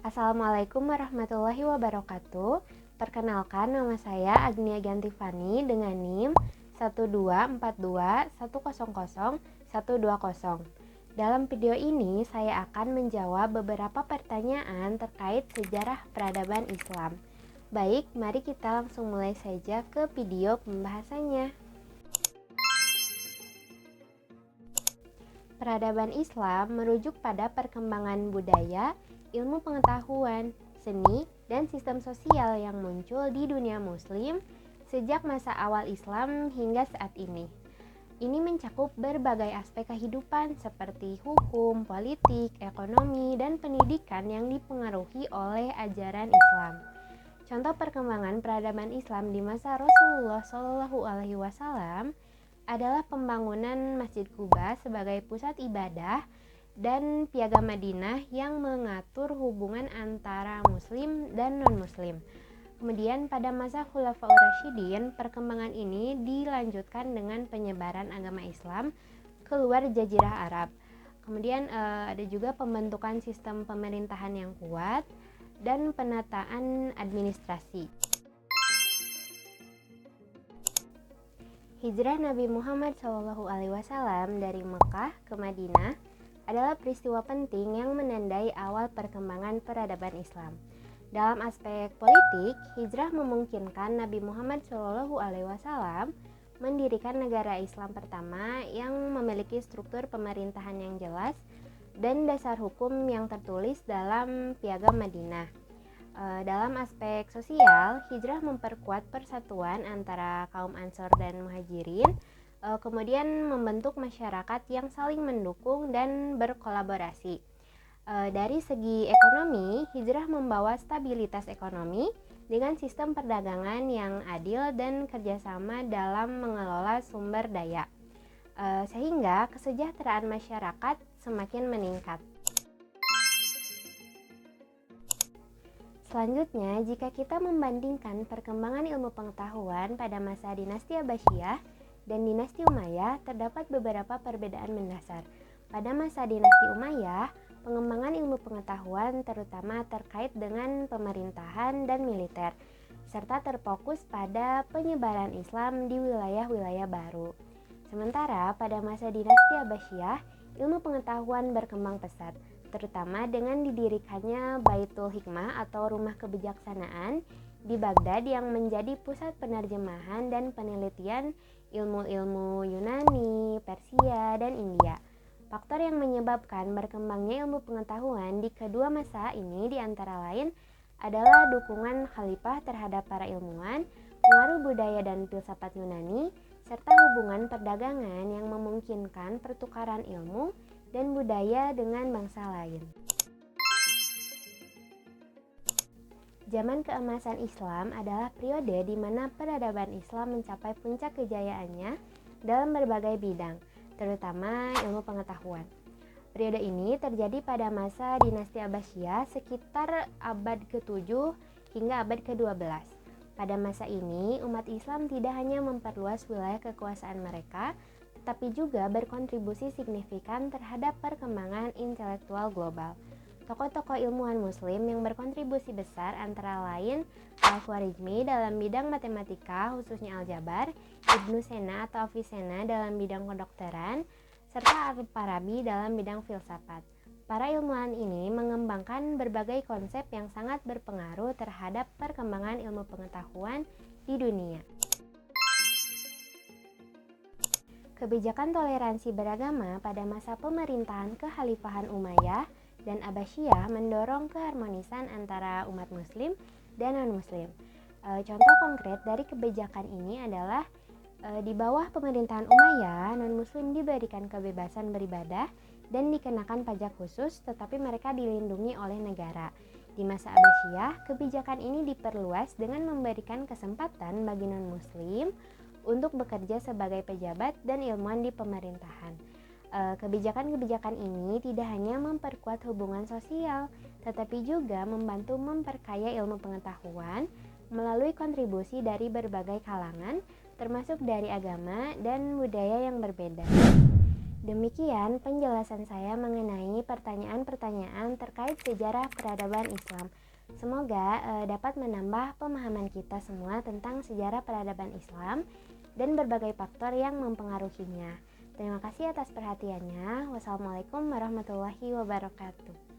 Assalamualaikum warahmatullahi wabarakatuh. Perkenalkan, nama saya Agnia Gantifani dengan NIM 12421000120. Dalam video ini saya akan menjawab beberapa pertanyaan terkait sejarah peradaban Islam. Baik, mari kita langsung mulai saja ke video pembahasannya. Peradaban Islam merujuk pada perkembangan budaya, ilmu pengetahuan, seni, dan sistem sosial yang muncul di dunia Muslim sejak masa awal Islam hingga saat ini. Ini mencakup berbagai aspek kehidupan seperti hukum, politik, ekonomi, dan pendidikan yang dipengaruhi oleh ajaran Islam. Contoh perkembangan peradaban Islam di masa Rasulullah SAW adalah pembangunan Masjid Quba sebagai pusat ibadah dan Piagam Madinah yang mengatur hubungan antara Muslim dan non-Muslim. Kemudian pada masa Khulafaur Rasyidin, perkembangan ini dilanjutkan dengan penyebaran agama Islam keluar Jazirah Arab. Kemudian ada juga pembentukan sistem pemerintahan yang kuat dan penataan administrasi. Hijrah Nabi Muhammad SAW dari Mekah ke Madinah adalah peristiwa penting yang menandai awal perkembangan peradaban Islam. Dalam aspek politik, hijrah memungkinkan Nabi Muhammad SAW mendirikan negara Islam pertama yang memiliki struktur pemerintahan yang jelas dan dasar hukum yang tertulis dalam Piagam Madinah. Dalam aspek sosial, hijrah memperkuat persatuan antara kaum Ansor dan Muhajirin, kemudian membentuk masyarakat yang saling mendukung dan berkolaborasi. Dari segi ekonomi, hijrah membawa stabilitas ekonomi dengan sistem perdagangan yang adil dan kerjasama dalam mengelola sumber daya, sehingga kesejahteraan masyarakat semakin meningkat. Selanjutnya, jika kita membandingkan perkembangan ilmu pengetahuan pada masa dinasti Abbasiyah dan dinasti Umayyah, terdapat beberapa perbedaan mendasar. Pada masa dinasti Umayyah, pengembangan ilmu pengetahuan terutama terkait dengan pemerintahan dan militer, serta terfokus pada penyebaran Islam di wilayah-wilayah baru. Sementara pada masa dinasti Abbasiyah, ilmu pengetahuan berkembang pesat, terutama dengan didirikannya Baitul Hikmah atau Rumah Kebijaksanaan di Baghdad yang menjadi pusat penerjemahan dan penelitian ilmu-ilmu Yunani, Persia, dan India. Faktor yang menyebabkan berkembangnya ilmu pengetahuan di kedua masa ini diantara lain adalah dukungan khalifah terhadap para ilmuwan, pengaruh budaya dan filsafat Yunani, serta hubungan perdagangan yang memungkinkan pertukaran ilmu dan budaya dengan bangsa lain. Zaman keemasan Islam adalah periode di mana peradaban Islam mencapai puncak kejayaannya dalam berbagai bidang, terutama ilmu pengetahuan. Periode ini terjadi pada masa dinasti Abbasiyah sekitar abad ke-7 hingga abad ke-12. Pada masa ini, umat Islam tidak hanya memperluas wilayah kekuasaan mereka, tetapi juga berkontribusi signifikan terhadap perkembangan intelektual global. Tokoh-tokoh ilmuwan Muslim yang berkontribusi besar antara lain Al-Khwarizmi dalam bidang matematika, khususnya aljabar, Ibnu Sena atau Avicenna dalam bidang kedokteran, serta Al-Farabi dalam bidang filsafat. Para ilmuwan ini mengembangkan berbagai konsep yang sangat berpengaruh terhadap perkembangan ilmu pengetahuan di dunia. Kebijakan toleransi beragama pada masa pemerintahan kekhalifahan Umayyah dan Abbasiyah mendorong keharmonisan antara umat Muslim dan non-Muslim. Contoh konkret dari kebijakan ini adalah di bawah pemerintahan Umayyah, non-Muslim diberikan kebebasan beribadah dan dikenakan pajak khusus, tetapi mereka dilindungi oleh negara. Di masa Abbasiyah, kebijakan ini diperluas dengan memberikan kesempatan bagi non-Muslim untuk bekerja sebagai pejabat dan ilmuwan di pemerintahan. Kebijakan-kebijakan ini tidak hanya memperkuat hubungan sosial, tetapi juga membantu memperkaya ilmu pengetahuan melalui kontribusi dari berbagai kalangan, termasuk dari agama dan budaya yang berbeda. Demikian penjelasan saya mengenai pertanyaan-pertanyaan terkait sejarah peradaban Islam. Semoga dapat menambah pemahaman kita semua tentang sejarah peradaban Islam dan berbagai faktor yang mempengaruhinya. Terima kasih atas perhatiannya. Wassalamualaikum warahmatullahi wabarakatuh.